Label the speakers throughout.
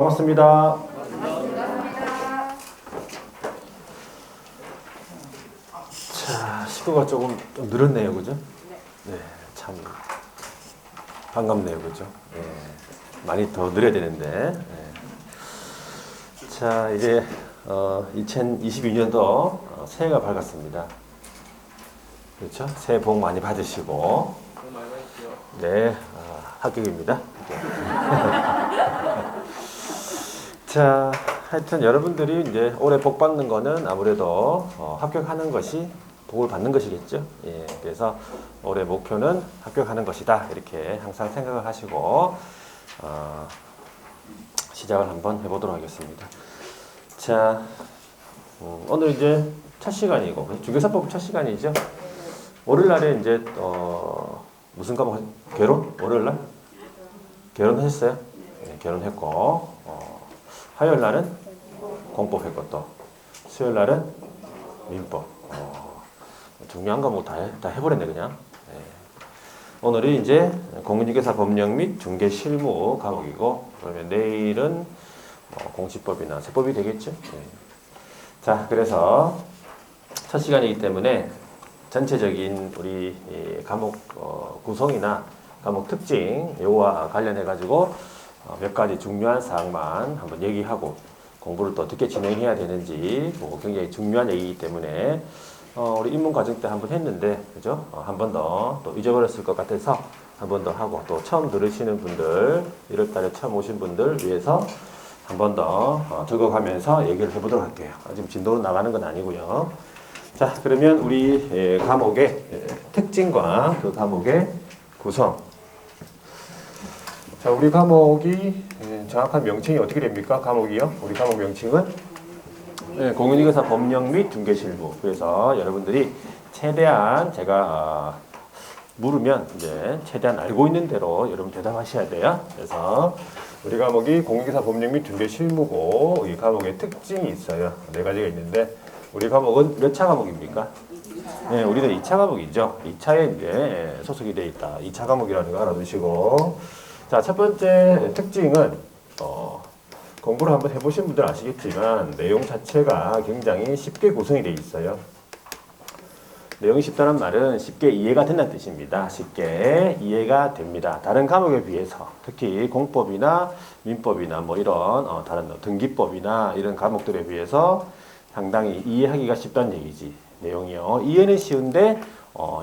Speaker 1: 반갑습니다. 자, 식구가 조금 좀 늘었네요, 그죠? 네, 참 반갑네요, 그죠? 네, 많이 더 늘어야 되는데. 네. 자, 이제 2022년도 새해가 밝았습니다. 그렇죠? 새해 복 많이 받으시고. 네, 합격입니다. 자, 하여튼 여러분들이 이제 올해 복 받는 거는 아무래도 합격하는 것이 복을 받는 것이겠죠. 예, 그래서 올해 목표는 합격하는 것이다. 이렇게 항상 생각을 하시고 시작을 한번 해보도록 하겠습니다. 자, 오늘 이제 첫 시간이고 중개사법 첫 시간이죠. 월요일 날에 이제 무슨 과목 결혼? 월요일 날 결혼하셨어요? 네, 결혼했고. 화요일 날은 공법 했고 또 수요일 날은 민법. 중요한 과목 다 해버렸네 그냥. 네. 오늘이 이제 공인중개사 법령 및 중개 실무 과목이고 그러면 내일은 공시법이나 세법이 되겠죠. 네. 자, 그래서 첫 시간이기 때문에 전체적인 우리 과목 구성이나 과목 특징 요와 관련해 가지고 몇 가지 중요한 사항만 한번 얘기하고 공부를 또 어떻게 진행해야 되는지 굉장히 중요한 얘기이기 때문에 우리 입문 과정 때 한번 했는데 그죠? 한 번 더 또 잊어버렸을 것 같아서 한 번 더 하고 또 처음 들으시는 분들 1월달에 처음 오신 분들 위해서 한 번 더 적어가면서 얘기를 해보도록 할게요. 지금 진도로 나가는 건 아니고요. 자, 그러면 우리 과목의 특징과 그 과목의 구성. 자, 우리 과목이 정확한 명칭이 어떻게 됩니까? 과목이요? 우리 과목 명칭은 공인중개사 법령 및 중개실무. 그래서 여러분들이 최대한 제가 물으면 이제 최대한 알고 있는 대로 여러분 대답하셔야 돼요. 그래서 우리 과목이 공인중개사 법령 및 중개실무고 이 과목의 특징이 있어요. 4가지가 있는데 우리 과목은 몇 차 과목입니까? 네, 우리는 2차 과목이죠. 2차에 이제 소속이 되어 있다. 2차 과목이라는 거 알아두시고. 자, 첫 번째 특징은 공부를 한번 해보신 분들 아시겠지만 내용 자체가 굉장히 쉽게 구성이 되어 있어요. 내용이 쉽다는 말은 쉽게 이해가 된다는 뜻입니다. 쉽게 이해가 됩니다. 다른 과목에 비해서 특히 공법이나 민법이나 뭐 이런 다른 등기법이나 이런 과목들에 비해서 상당히 이해하기가 쉽다는 얘기지. 내용이요. 이해는 쉬운데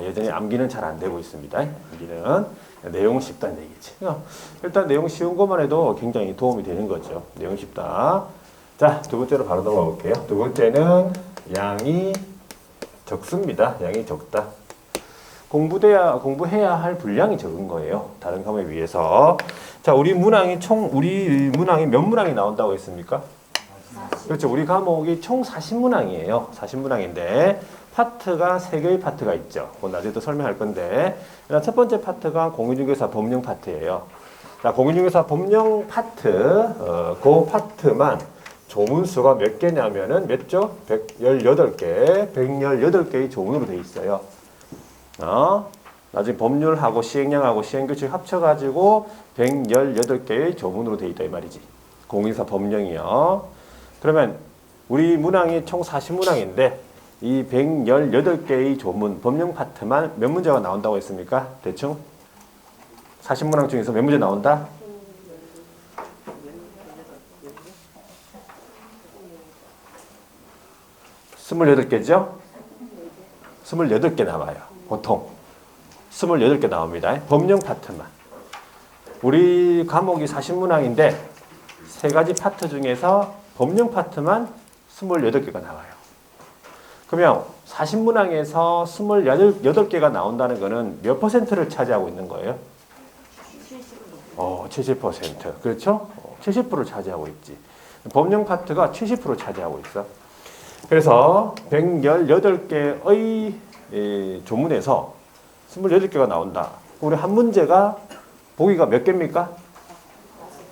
Speaker 1: 여전히 암기는 잘 안 되고 있습니다. 암기는. 내용은 쉽다는 얘기지. 일단 내용 쉬운 것만 해도 굉장히 도움이 되는 거죠. 내용 쉽다. 자, 두 번째로 바로 넘어가 볼게요. 두 번째는 양이 적습니다. 양이 적다. 공부해야 할 분량이 적은 거예요. 다른 과목에 비해서. 자, 우리 문항이 몇 문항이 나온다고 했습니까? 그렇죠. 우리 과목이 총 40문항이에요. 40문항인데 파트가 3개의 파트가 있죠. 그건 나중에 또 설명할 건데 첫 번째 파트가 공인중개사 법령 파트예요. 자, 공인중개사 법령 파트 그 파트만 조문수가 몇 개냐면은 몇 조? 118개. 118개의 조문으로 되어 있어요. 나중에 법률하고 시행령하고 시행규칙 합쳐가지고 118개의 조문으로 되어 있다 이 말이지. 공인사 법령이요. 그러면 우리 문항이 총 40문항인데 이 118개의 조문, 법령 파트만 몇 문제가 나온다고 했습니까? 대충? 40문항 중에서 몇 문제 나온다? 28개죠? 28개 나와요. 보통. 28개 나옵니다. 법령 파트만. 우리 과목이 40문항인데 3가지 파트 중에서 법령 파트만 28개가 나와요. 그러면 40문항에서 28개가 나온다는 것은 몇 퍼센트를 차지하고 있는 거예요? 70%. 그렇죠? 70%를 차지하고 있지. 법령 파트가 70% 차지하고 있어. 그래서 118개의 조문에서 28개가 나온다. 우리 한 문제가 보기가 몇 개입니까?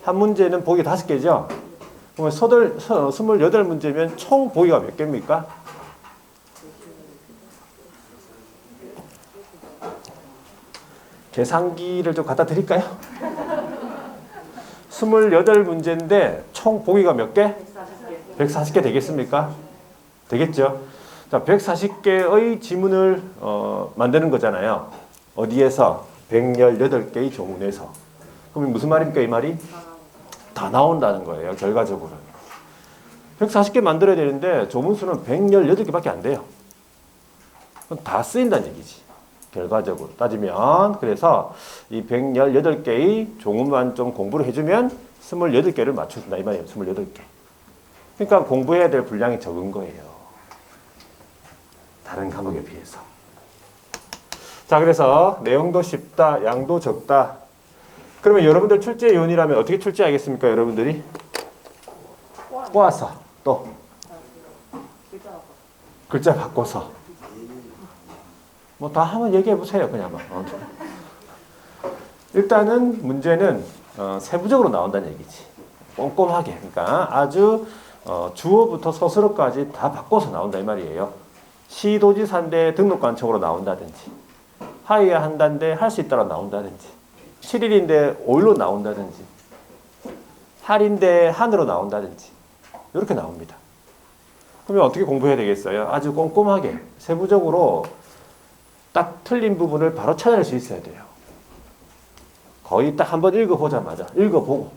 Speaker 1: 한 문제는 보기 5개죠? 그러면 28문제면 총 보기가 몇 개입니까? 계산기를 좀 갖다 드릴까요? 28문제인데 총 보기가 몇 개? 140개 되겠습니까? 되겠죠? 자, 140개의 지문을 만드는 거잖아요. 어디에서? 118개의 조문에서. 그럼 무슨 말입니까? 이 말이? 다 나온다는 거예요. 결과적으로. 140개 만들어야 되는데 조문수는 118개밖에 안 돼요. 그럼 다 쓰인다는 얘기지. 결과적으로 따지면. 그래서 이 118개의 조문만 좀 공부를 해주면 28개를 맞춘다 이 말이에요. 28개. 그러니까 공부해야 될 분량이 적은 거예요. 다른 과목에 비해서. 자, 그래서 내용도 쉽다, 양도 적다. 그러면 여러분들 출제 요원이라면 어떻게 출제하겠습니까? 여러분들이? 꼬아서 또 글자 바꿔서 뭐 다 한번 얘기해 보세요. 그냥 막. 일단은 문제는 세부적으로 나온다는 얘기지. 꼼꼼하게. 그러니까 아주 주어부터 서술어까지 다 바꿔서 나온다 이 말이에요. 시도지사인데 등록관청으로 나온다든지, 하여야 한다는데 할 수 있다로 나온다든지, 7일인데 5일로 나온다든지, 할인데 한으로 나온다든지 이렇게 나옵니다. 그러면 어떻게 공부해야 되겠어요? 아주 꼼꼼하게 세부적으로 딱 틀린 부분을 바로 찾아낼 수 있어야 돼요. 거의 딱 한 번 읽어보자마자 읽어보고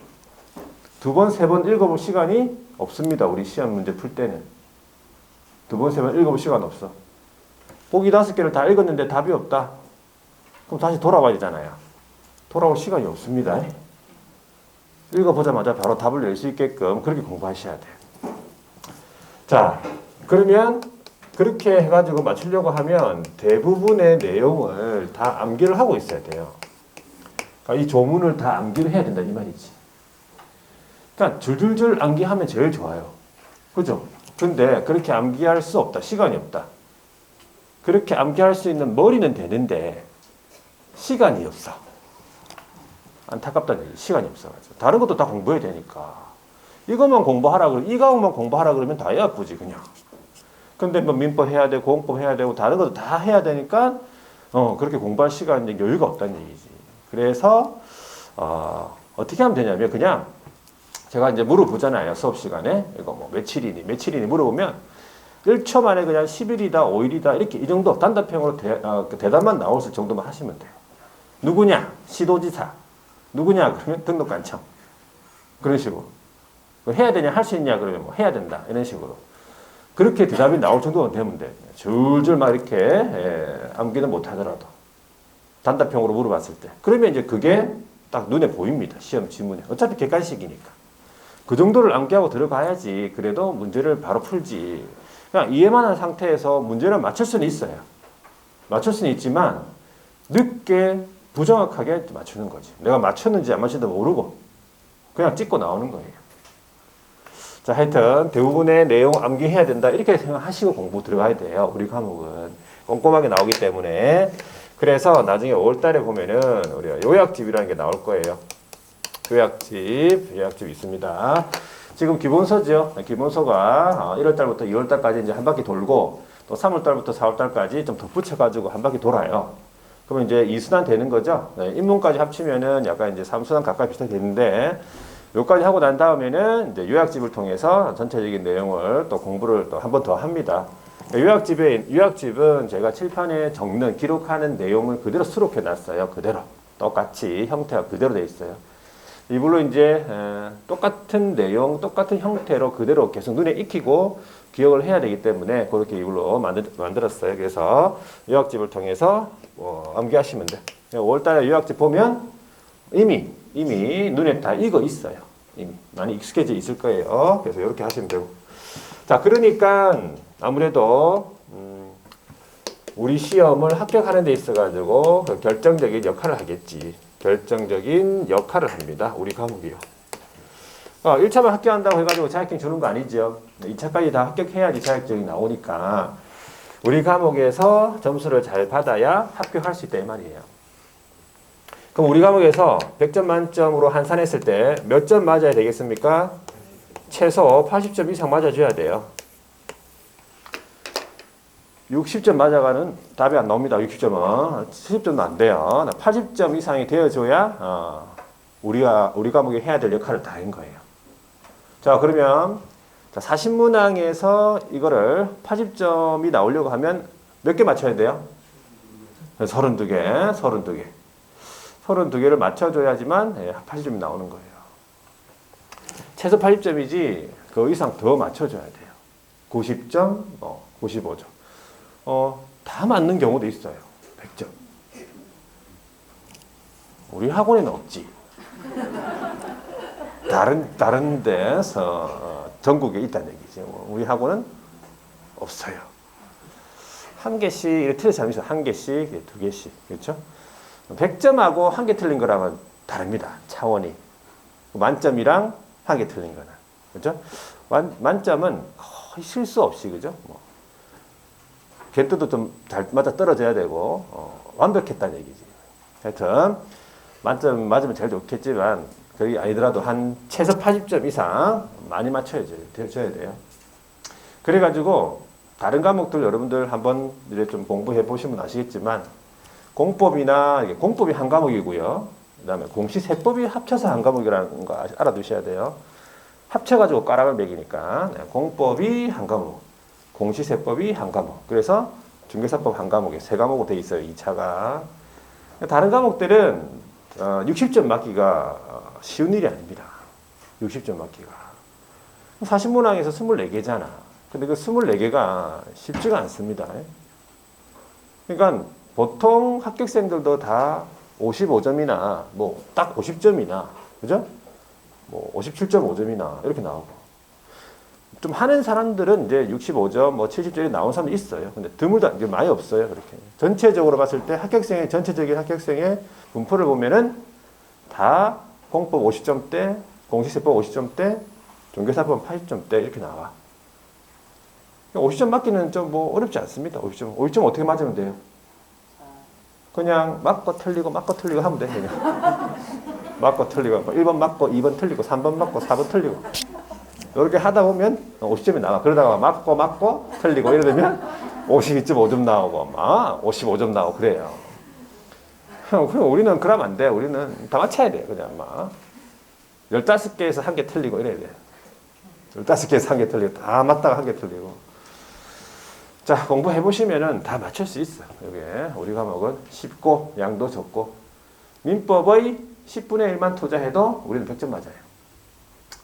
Speaker 1: 두 번, 세 번 읽어볼 시간이 없습니다. 우리 시험 문제 풀 때는. 두 번, 세 번 읽어볼 시간 없어. 보기 5개를 다 읽었는데 답이 없다. 그럼 다시 돌아와야 되잖아요. 돌아올 시간이 없습니다. 읽어보자마자 바로 답을 낼 수 있게끔 그렇게 공부하셔야 돼요. 자, 그러면 그렇게 해가지고 맞추려고 하면 대부분의 내용을 다 암기를 하고 있어야 돼요. 그러니까 이 조문을 다 암기를 해야 된다 이 말이지. 그러니까 줄줄줄 암기하면 제일 좋아요. 그죠? 근데 그렇게 암기할 수 없다. 시간이 없다. 그렇게 암기할 수 있는 머리는 되는데 시간이 없어. 안타깝다는 얘기. 시간이 없어가지고. 다른 것도 다 공부해야 되니까. 이것만 공부하라 그러면, 이 과목만 공부하라 그러면 다 예쁘지, 그냥. 근데 뭐 민법 해야 되고, 공법 해야 되고, 다른 것도 다 해야 되니까, 그렇게 공부할 시간이 여유가 없다는 얘기지. 그래서, 어떻게 하면 되냐면, 그냥, 제가 이제 물어보잖아요, 수업 시간에. 이거 뭐, 며칠이니 물어보면, 1초 만에 그냥 10일이다, 5일이다, 이렇게 이 정도 단답형으로 대답만 나올 정도만 하시면 돼요. 누구냐? 시도지사. 누구냐? 그러면 등록관청. 그런 식으로. 해야 되냐? 할 수 있냐? 그러면 뭐 해야 된다. 이런 식으로. 그렇게 대답이 나올 정도만 되면 돼. 줄줄 막 이렇게 암기는 못 하더라도. 단답형으로 물어봤을 때. 그러면 이제 그게 딱 눈에 보입니다. 시험 지문에. 어차피 객관식이니까. 그 정도를 암기하고 들어가야지. 그래도 문제를 바로 풀지. 그냥 이해만 한 상태에서 문제를 맞출 수는 있어요. 맞출 수는 있지만 늦게 부정확하게 맞추는 거지. 내가 맞췄는지 안 맞췄는지 모르고 그냥 찍고 나오는 거예요. 자, 하여튼 대부분의 내용 암기해야 된다. 이렇게 생각하시고 공부 들어가야 돼요. 우리 과목은 꼼꼼하게 나오기 때문에. 그래서 나중에 5월달에 보면은 우리가 요약집이라는 게 나올 거예요. 요약집 있습니다. 지금 기본서죠. 기본서가 1월달부터 2월달까지 이제 한 바퀴 돌고 또 3월달부터 4월달까지 좀 덧붙여가지고 한 바퀴 돌아요. 그러면 이제 2순환 되는 거죠. 네, 인문까지 합치면은 약간 이제 3순환 가까이 비슷하게 되는데 여기까지 하고 난 다음에는 이제 요약집을 통해서 전체적인 내용을 또 공부를 또 한 번 더 합니다. 요약집은 제가 칠판에 적는, 기록하는 내용을 그대로 수록해 놨어요. 그대로. 똑같이 형태가 그대로 돼 있어요. 이걸로 이제 똑같은 내용, 똑같은 형태로 그대로 계속 눈에 익히고 기억을 해야 되기 때문에 그렇게 이걸로 만들었어요. 그래서 요약집을 통해서 암기하시면 돼요. 5월달에 요약집 보면 이미 눈에 다 익어 있어요. 이미 많이 익숙해져 있을 거예요. 그래서 이렇게 하시면 되고. 자, 그러니까 아무래도 우리 시험을 합격하는 데 있어가지고 결정적인 역할을 하겠지. 결정적인 역할을 합니다. 우리 과목이요. 1차만 합격한다고 해가지고 자격증 주는 거 아니죠. 2차까지 다 합격해야지 자격증이 나오니까 우리 과목에서 점수를 잘 받아야 합격할 수 있다 이 말이에요. 그럼 우리 과목에서 100점 만점으로 환산했을 때 몇 점 맞아야 되겠습니까? 최소 80점 이상 맞아줘야 돼요. 60점 맞아가는 답이 안 나옵니다. 60점은. 70점도 안 돼요. 80점 이상이 되어줘야 우리 과목이 해야 될 역할을 다 한 거예요. 자, 그러면 자, 사신문항에서 이거를 80점이 나오려고 하면 몇 개 맞춰야 돼요? 32개, 32개. 32개를 맞춰줘야지만 80점이 나오는 거예요. 최소 80점이지 그 이상 더 맞춰줘야 돼요. 90점, 95점. 다 맞는 경우도 있어요. 100점. 우리 학원에는 없지. 다른 데서 전국에 있다는 얘기지. 우리 학원은 없어요. 한 개씩 이렇게 틀려서 잘못해서 한 개씩, 두 개씩. 그렇죠? 100점하고 한 개 틀린 거랑은 다릅니다. 차원이. 만점이랑 한 개 틀린 거는. 그렇죠? 만점은 거의 실수 없이, 그죠? 개수도 좀 잘 맞아 떨어져야 되고, 완벽했다는 얘기지. 하여튼, 만점 맞으면 제일 좋겠지만, 그게 아니더라도 한 최소 80점 이상 많이 맞춰줘야 돼요. 그래가지고, 다른 과목들 여러분들 한번 이제 좀 공부해 보시면 아시겠지만, 공법이나, 공법이 한 과목이고요. 그 다음에 공시세법이 합쳐서 한 과목이라는 거 알아두셔야 돼요. 합쳐가지고 꽈락을 매기니까. 공법이 한 과목, 공시세법이 한 과목. 그래서 중개사법 한 과목에 세 과목으로 되어 있어요. 2차가. 다른 과목들은 60점 맞기가 쉬운 일이 아닙니다. 60점 맞기가. 사신문항에서 24개잖아. 근데 그 24개가 쉽지가 않습니다. 그러니까 보통 합격생들도 다 55점이나 뭐 딱 50점이나 그죠? 뭐 57.5점이나 이렇게 나오고 좀 하는 사람들은 이제 65점, 뭐 70점이 나온 사람도 있어요. 근데 드물다 이게 많이 없어요. 그렇게 전체적으로 봤을 때 전체적인 합격생의 분포를 보면은 다 공법 50점대, 공시세법 50점대, 중개사법 80점대 이렇게 나와. 50점 맞기는 좀 뭐 어렵지 않습니다. 50점 어떻게 맞으면 돼요? 그냥 맞고 틀리고 하면 돼. 그냥. 맞고 틀리고 1번 맞고 2번 틀리고 3번 맞고 4번 틀리고 이렇게 하다 보면 50점이 나와. 그러다가 맞고 틀리고 이러면 52.5점 나오고 막 55점 나오고 그래요. 그럼 우리는 그러면 안 돼. 우리는 다 맞춰야 돼. 그냥 막 15개에서 한 개 틀리고 이래야 돼. 15개에서 한 개 틀리고 다 맞다가 한 개 틀리고. 자, 공부해 보시면은 다 맞출 수 있어. 여기 우리 과목은 쉽고 양도 적고 민법의 10분의 1만 투자해도 우리는 100점 맞아요.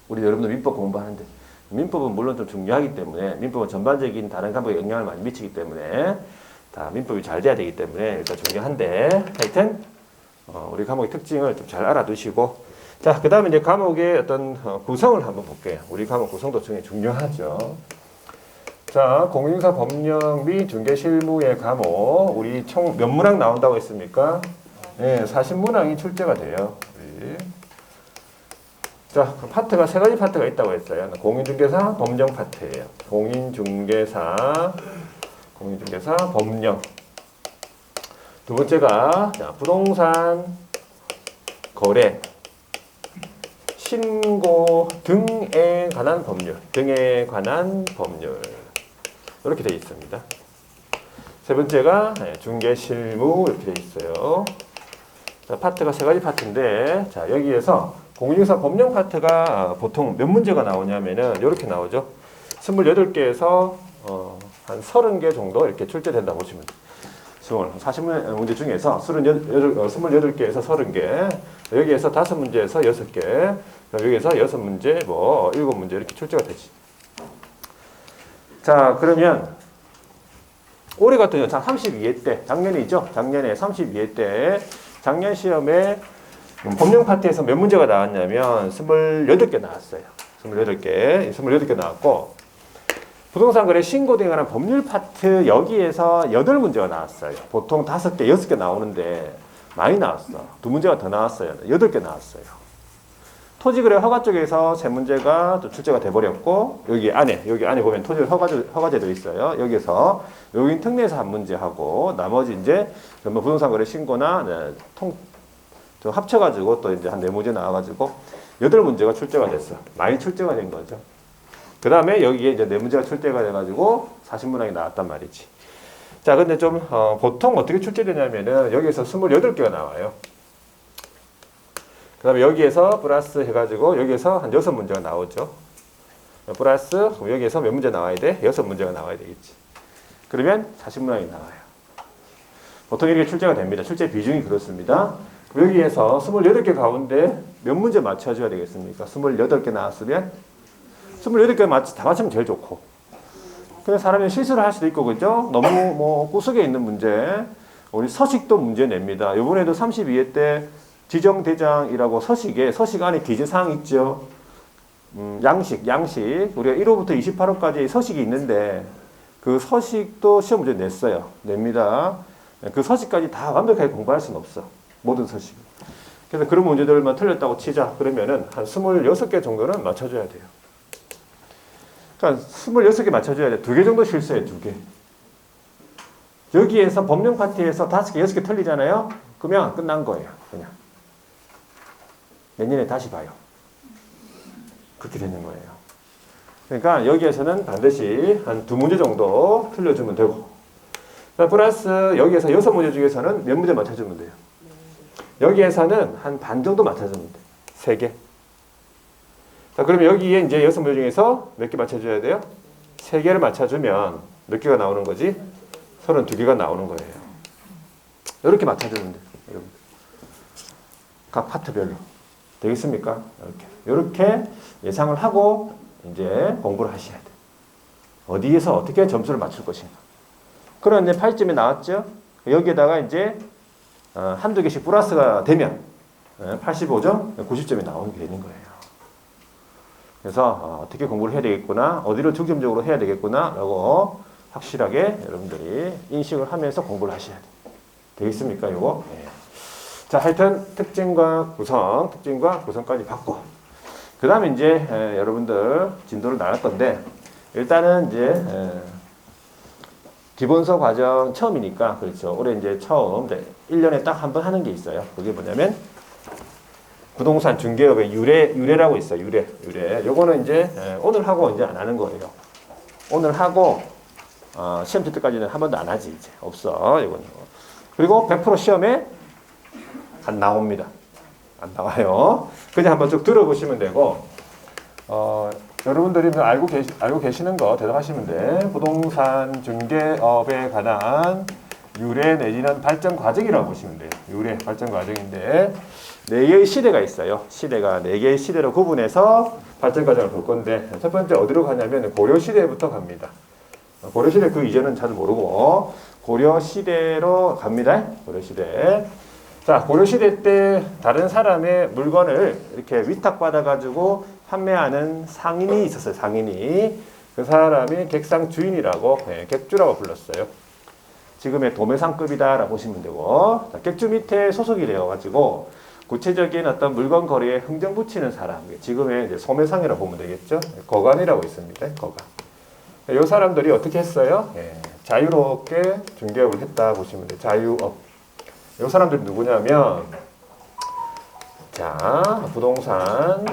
Speaker 1: 우리 여러분들 민법 공부하는데 민법은 물론 좀 중요하기 때문에 민법은 전반적인 다른 과목에 영향을 많이 미치기 때문에 다 민법이 잘 돼야 되기 때문에 일단 중요한데 하여튼 우리 과목의 특징을 좀 잘 알아두시고 자, 그 다음에 이제 과목의 어떤 구성을 한번 볼게요. 우리 과목 구성도 굉장히 중요하죠. 자, 공인중개사 법령 및 중개실무의 과목 우리 총 몇 문항 나온다고 했습니까? 네, 40문항이 출제가 돼요. 우리. 자, 그 파트가 세 가지 파트가 있다고 했어요. 공인중개사 법령 파트예요. 공인중개사 법령. 두 번째가 자, 부동산 거래 신고 등에 관한 법률. 이렇게 되어 있습니다. 세 번째가 중개실무 이렇게 되어 있어요. 자, 파트가 세 가지 파트인데, 자, 여기에서 공인중개사 법령 파트가 보통 몇 문제가 나오냐면은 이렇게 나오죠. 28개에서 한 30개 정도 이렇게 출제된다 보시면 돼요. 40문제 중에서 28개에서 30개, 여기에서 5문제에서 6개, 여기에서 6문제, 뭐 7문제 이렇게 출제가 되지. 자, 그러면 올해 같은 경우 32회 때, 작년이죠? 작년에 32회 때 작년 시험에 법령 파트에서 몇 문제가 나왔냐면 28개 나왔어요. 28개 나왔고 부동산 거래 신고 등에 관한 법률 파트 여기에서 8문제가 나왔어요. 보통 5개, 6개 나오는데 많이 나왔어. 2문제가 더 나왔어요. 8개 나왔어요. 토지거래 허가 쪽에서 3문제가 또 출제가 돼버렸고 여기 안에 보면 토지 허가제도 있어요. 여기서 여기 특례에서 한 문제 하고 나머지 이제 전부 부동산 거래 신고나 좀 합쳐가지고 또 이제 한 4문제 나와가지고 8문제가 출제가 됐어. 많이 출제가 된 거죠. 그 다음에 여기에 이제 4문제가 출제가 돼가지고 40문항이 나왔단 말이지. 자, 근데 좀 보통 어떻게 출제되냐면은 여기에서 28개가 나와요. 다음에 여기에서 플러스 해가지고 여기에서 한 6문제가 나오죠. 플러스 여기에서 몇 문제 나와야 돼? 6문제가 나와야 되겠지. 그러면 40문항이 나와요. 보통 이렇게 출제가 됩니다. 출제 비중이 그렇습니다. 여기에서 28개 가운데 몇 문제 맞춰줘야 되겠습니까? 28개 나왔으면 28개 다 맞추면 제일 좋고. 그냥 사람이 실수를 할 수도 있고, 그죠? 너무 뭐 구석에 있는 문제. 우리 서식도 문제 냅니다. 이번에도 32회 때 지정대장이라고 서식 안에 기재사항 있죠? 양식. 우리가 1호부터 28호까지 서식이 있는데, 그 서식도 시험 문제 냅니다. 그 서식까지 다 완벽하게 공부할 수는 없어. 모든 서식. 그래서 그런 문제들만 틀렸다고 치자. 그러면은 한 26개 정도는 맞춰줘야 돼요. 그러니까 26개 맞춰줘야 돼. 2개 정도 실수해, 2개. 여기에서 법령 파트에서 5개, 6개 틀리잖아요? 그러면 끝난 거예요. 그냥. 내년에 다시 봐요. 그렇게 되는 거예요. 그러니까 여기에서는 반드시 한 2문제 정도 틀려주면 되고. 플러스 여기에서 6문제 중에서는 몇 문제 맞춰주면 돼요. 여기에서는 한 반 정도 맞춰주면 돼요. 3개. 자, 그러면 여기에 이제 6문제 중에서 몇 개 맞춰줘야 돼요? 3개를 맞춰주면 몇 개가 나오는 거지? 32개가 나오는 거예요. 이렇게 맞춰주면 돼요. 여러분. 각 파트별로. 되겠습니까? 이렇게 예상을 하고 이제 공부를 하셔야 돼요. 어디에서 어떻게 점수를 맞출 것인가. 그런 이제 8점이 나왔죠? 여기에다가 이제 한두 개씩 플러스가 되면 85점, 90점이 나오게 되는 거예요. 그래서 어떻게 공부를 해야 되겠구나, 어디를 중점적으로 해야 되겠구나 라고 확실하게 여러분들이 인식을 하면서 공부를 하셔야 돼요. 되겠습니까? 이거? 네. 자, 하여튼 특징과 구성까지 받고, 그 다음에 이제 여러분들 진도를 나갈 건데, 일단은 이제 기본서 과정 처음이니까, 그렇죠. 올해 이제 처음 1년에 딱 한 번 하는 게 있어요. 그게 뭐냐면 부동산 중개업의 유래라고 있어요. 유래. 요거는 이제 오늘 하고 이제 안 하는 거예요. 오늘 하고 시험 칠 때까지는 한 번도 안 하지. 이제 없어. 이거는. 그리고 100% 시험에 안 나옵니다. 안 나와요. 그냥 한번 쭉 들어보시면 되고, 여러분들이 알고 계시는 거 대답하시면 돼. 부동산 중개업에 관한 유래 내지는 발전 과정이라고 보시면 돼요. 유래 발전 과정인데 4개의 시대가 있어요. 시대가 4개의 시대로 구분해서 발전 과정을 볼 건데, 첫 번째 어디로 가냐면 고려 시대부터 갑니다. 고려 시대 그 이전은 잘 모르고 고려 시대로 갑니다. 고려 시대. 자, 고려 시대 때 다른 사람의 물건을 이렇게 위탁받아가지고 판매하는 상인이 있었어요. 상인이. 그 사람이 객상 주인이라고, 객주라고 불렀어요. 지금의 도매상급이다라고 보시면 되고, 자, 객주 밑에 소속이 되어가지고 구체적인 어떤 물건 거래에 흥정 붙이는 사람, 지금의 이제 소매상이라고 보면 되겠죠. 거간이라고 있습니다. 거간. 이 사람들이 어떻게 했어요? 자유롭게 중개업을 했다 보시면 돼요. 자유업. 이 사람들이 누구냐면, 자, 부동산,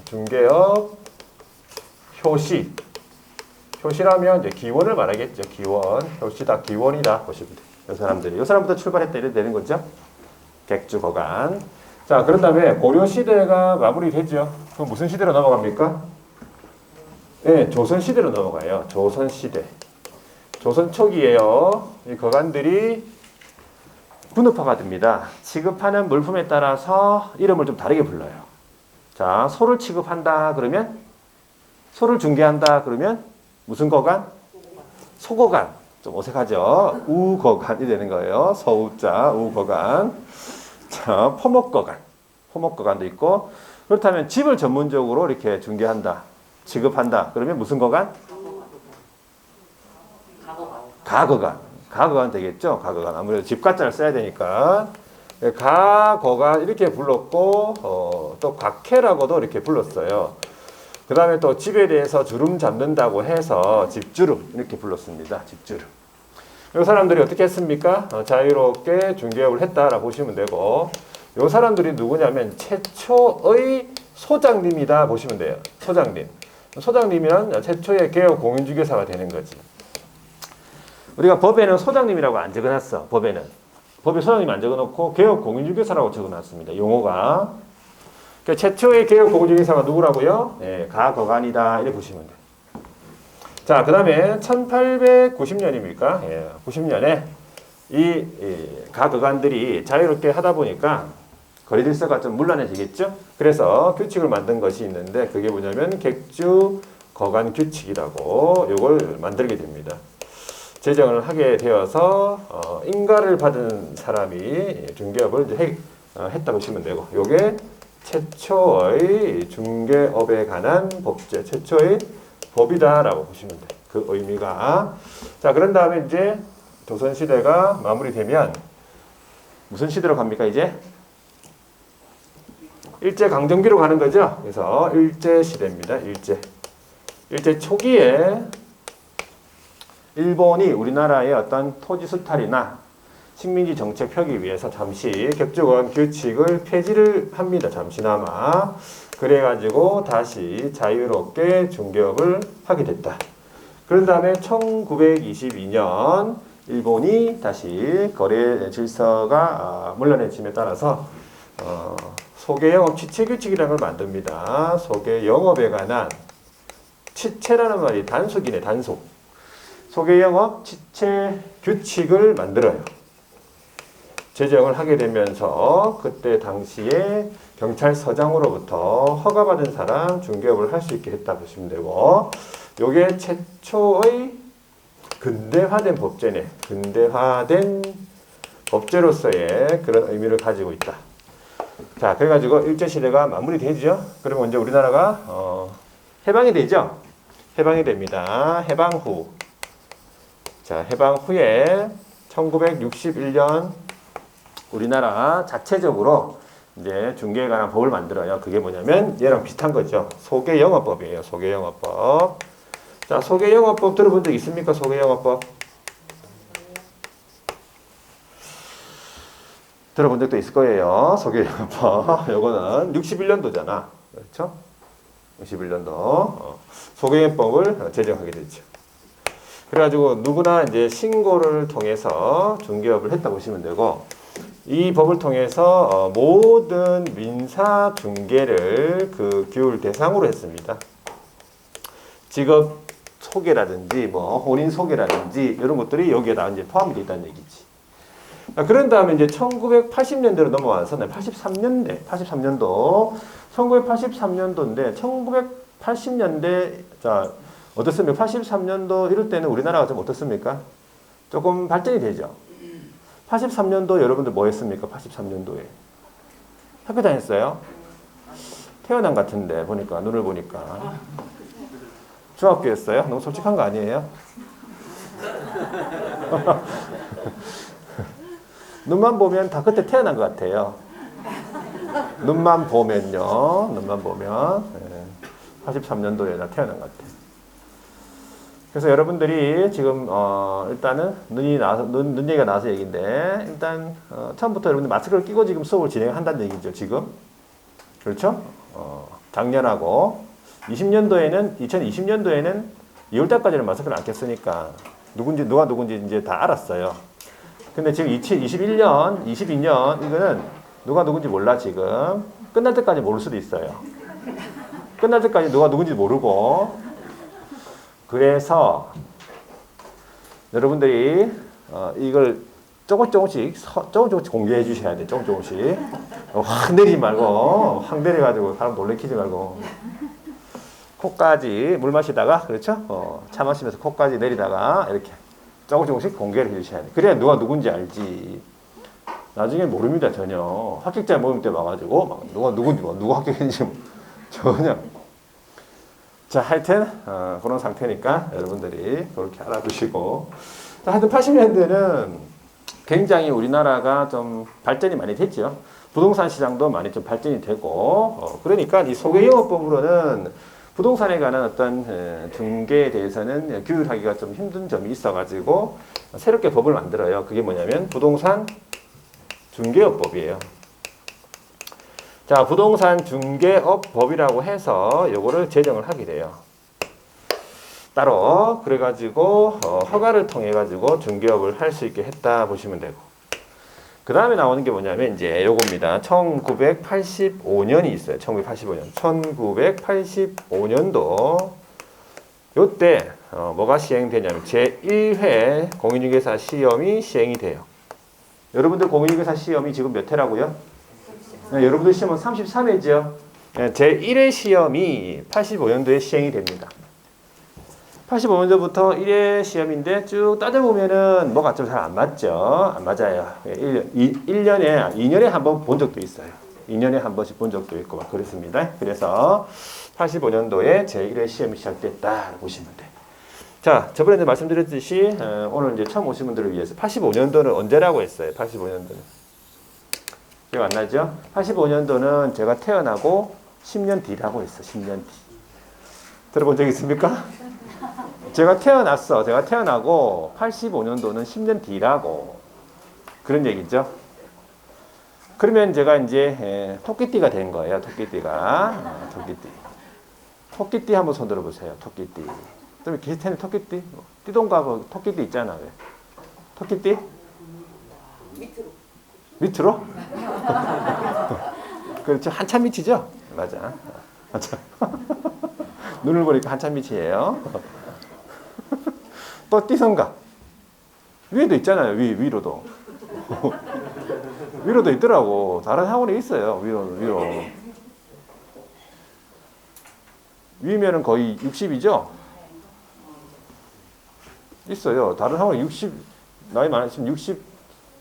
Speaker 1: 중개업, 효시. 효시라면 이제 기원을 말하겠죠. 기원. 효시다, 기원이다 보시면 돼요. 이 사람들이. 이 사람부터 출발했다 이래 되는 거죠. 객주, 거간. 자, 그런 다음에 고려 시대가 마무리되죠. 그럼 무슨 시대로 넘어갑니까? 네, 조선 시대로 넘어가요. 조선 시대. 조선 초기에요. 이 거간들이 분업화가 됩니다. 취급하는 물품에 따라서 이름을 좀 다르게 불러요. 자, 소를 취급한다 그러면, 소를 중개한다 그러면 무슨 거간? 소거간. 좀 어색하죠? 우거간이 되는 거예요. 서우자, 우거간. 자, 포목거간. 포목거간도 있고, 그렇다면 집을 전문적으로 이렇게 중개한다, 취급한다 그러면 무슨 거간? 가거간. 가거간 되겠죠? 가거간. 아무래도 집가자를 써야 되니까. 가거간 이렇게 불렀고, 또 각해라고도 이렇게 불렀어요. 그 다음에 또 집에 대해서 주름 잡는다고 해서 집주름 이렇게 불렀습니다. 집주름. 이 사람들이 어떻게 했습니까? 자유롭게 중개업을 했다라고 보시면 되고, 이 사람들이 누구냐면 최초의 소장님이다 보시면 돼요. 소장님. 소장님이란 최초의 개업 공인중개사가 되는 거지. 우리가 법에는 소장님이라고 안 적어놨어. 법에 소장님 안 적어놓고 개업 공인중개사라고 적어놨습니다. 용어가. 그러니까 최초의 개혁 보고증인사가 누구라고요? 네, 가거간이다 이렇게 보시면 돼요. 자, 그 다음에 1890년입니까? 예, 90년에 이 가거간들이 자유롭게 하다 보니까 거리 질서가 좀 문란해지겠죠? 그래서 규칙을 만든 것이 있는데 그게 뭐냐면 객주 거간 규칙이라고 요걸 만들게 됩니다. 제정을 하게 되어서 인가를 받은 사람이 중개업을 이제 했다 보시면 되고 요게 최초의 중개업에 관한 법제, 최초의 법이다라고 보시면 돼요. 그 의미가. 자, 그런 다음에 이제 조선시대가 마무리되면 무슨 시대로 갑니까, 이제? 일제강점기로 가는 거죠. 그래서 일제시대입니다. 일제 초기에 일본이 우리나라의 어떤 토지 수탈이나 식민지 정책 펴기 위해서 잠시 객주거간 규칙을 폐지를 합니다. 잠시나마. 그래가지고 다시 자유롭게 중개업을 하게 됐다. 그런 다음에 1922년 일본이 다시 거래 질서가 문란해짐에 따라서 소개영업 취체규칙이라는 걸 만듭니다. 소개영업에 관한 취체라는 말이 단속이네, 단속. 소개영업 취체규칙을 만들어요. 제정을 하게 되면서 그때 당시에 경찰서장으로부터 허가받은 사람 중개업을 할 수 있게 했다 보시면 되고, 요게 최초의 근대화된 법제네. 근대화된 법제로서의 그런 의미를 가지고 있다. 자, 그래가지고 일제시대가 마무리되죠. 그러면 이제 우리나라가 해방이 되죠. 해방이 됩니다. 해방 후. 자, 해방 후에 1961년 우리나라 자체적으로 이제 중개에 관한 법을 만들어요. 그게 뭐냐면 얘랑 비슷한 거죠. 소개영업법이에요. 소개영업법. 자, 소개영업법 들어본 적 있습니까? 소개영업법. 들어본 적도 있을 거예요. 소개영업법. 요거는 61년도잖아. 그렇죠? 61년도. 소개영업법을 제정하게 되죠. 그래가지고 누구나 이제 신고를 통해서 중개업을 했다 보시면 되고, 이 법을 통해서 모든 민사 중개를 그 규율 대상으로 했습니다. 직업 소개라든지 뭐 혼인 소개라든지 이런 것들이 여기에 다 이제 포함이 되어 있다는 얘기지. 그런 다음에 이제 1980년대로 넘어와서 1983년도 1983년도인데 1980년대 자 어떻습니까? 83년도 이럴 때는 우리나라가 좀 어떻습니까? 조금 발전이 되죠. 83년도 여러분들 뭐 했습니까? 83년도에 학교 다녔어요? 태어난 같은데 보니까 눈을 보니까 중학교였어요? 너무 솔직한 거 아니에요? 눈만 보면 다 그때 태어난 것 같아요. 눈만 보면요. 눈만 보면 83년도에 다 태어난 것 같아요. 그래서 여러분들이 지금 일단은 눈 얘기가 나와서 얘기인데 일단 처음부터 여러분들 마스크를 끼고 지금 수업을 진행한다는 얘기죠. 지금 그렇죠? 작년하고 2020년도에는 2월달까지는 마스크를 안 꼈으니까 누가 누군지 이제 다 알았어요. 근데 지금 2021년, 22년 이거는 누가 누군지 몰라 지금. 끝날 때까지 모를 수도 있어요. 끝날 때까지 누가 누군지 모르고. 그래서 여러분들이 이걸 조금씩 공개해 주셔야 돼. 조금씩. 확 내리지 말고 확 내려가지고 사람 놀래키지 말고. 코까지 물 마시다가 그렇죠? 차 마시면서 코까지 내리다가 이렇게 조금씩 공개를 해 주셔야 돼. 그래야 누가 누군지 알지. 나중에 모릅니다 전혀. 합격자 모임 때 와가지고 막 누가 누군지 누가 합격했는지 전혀. 자, 하여튼 그런 상태니까 여러분들이 그렇게 알아두시고. 자, 하여튼 80년대는 굉장히 우리나라가 좀 발전이 많이 됐죠. 부동산 시장도 많이 좀 발전이 되고 그러니까 이 소개영업법으로는 부동산에 관한 어떤 중개에 대해서는 규율하기가 좀 힘든 점이 있어가지고 새롭게 법을 만들어요. 그게 뭐냐면 부동산 중개업법이에요. 자, 부동산 중개업법이라고 해서 요거를 제정을 하게 돼요. 따로 그래가지고 허가를 통해 가지고 중개업을 할 수 있게 했다 보시면 되고. 그 다음에 나오는 게 뭐냐면 이제 요겁니다. 1985년이 있어요. 1985년. 1985년도 요때 뭐가 시행되냐면 제1회 공인중개사 시험이 시행이 돼요. 여러분들 공인중개사 시험이 지금 몇 회라고요? 네, 여러분들 시험은 33회죠. 네, 제1회 시험이 85년도에 시행이 됩니다. 85년도부터 1회 시험인데 쭉 따져보면은 뭐가 좀 잘 안 맞죠? 안 맞아요. 2년에 한 번 본 적도 있어요. 2년에 한 번씩 본 적도 있고 막 그렇습니다. 그래서 85년도에 제1회 시험이 시작됐다 보시면 돼요. 자, 저번에 말씀드렸듯이 오늘 이제 처음 오신 분들을 위해서 85년도는 언제라고 했어요? 85년도는. 기억 안 나죠? 85년도는 제가 태어나고 10년 뒤라고 했어. 10년 뒤. 들어본 적 있습니까? 제가 태어나고 85년도는 10년 뒤라고 그런 얘기죠. 그러면 제가 이제 토끼띠가 된 거예요. 토끼띠가. 토끼띠 한번 손 들어보세요. 토끼띠. 또 비슷한 토끼띠? 띠동갑 토끼띠 있잖아. 왜? 토끼띠? 밑으로? 그렇죠. 한참 밑이죠? 맞아. 한참. 눈을 보니까 한참 밑이에요. 또 띠성갑. 위에도 있잖아요. 위로도. 위로도 있더라고. 다른 학원에 있어요. 위로. 위면은 거의 60이죠? 있어요. 다른 학원에 나이 많으시면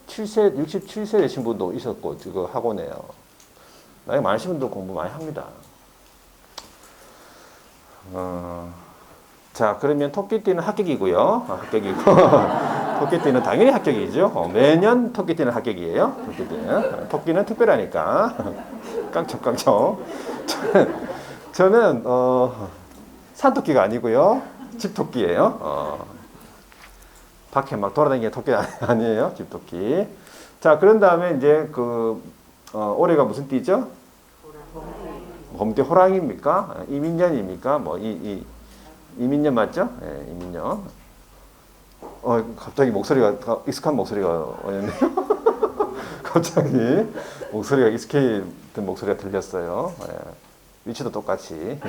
Speaker 1: 67세 되신 분도 있었고, 그 학원에요. 나이 많으신 분도 공부 많이 합니다. 자, 그러면 토끼띠는 합격이고요. 합격이고. 토끼띠는 당연히 합격이죠. 매년 토끼띠는 합격이에요. 토끼는 특별하니까. 깡총. 저는 산토끼가 아니고요. 집토끼예요. 밖에 막 돌아다니는 토끼 아니에요. 집토끼. 자, 그런 다음에 이제 올해가 무슨 띠죠? 봄띠 호랑이입니까? 이민년입니까? 이민년 맞죠? 네, 이민년. 갑자기 목소리가 익숙한 목소리가 오네요. 갑자기 목소리가 익숙했던 목소리가 들렸어요. 네. 위치도 똑같이.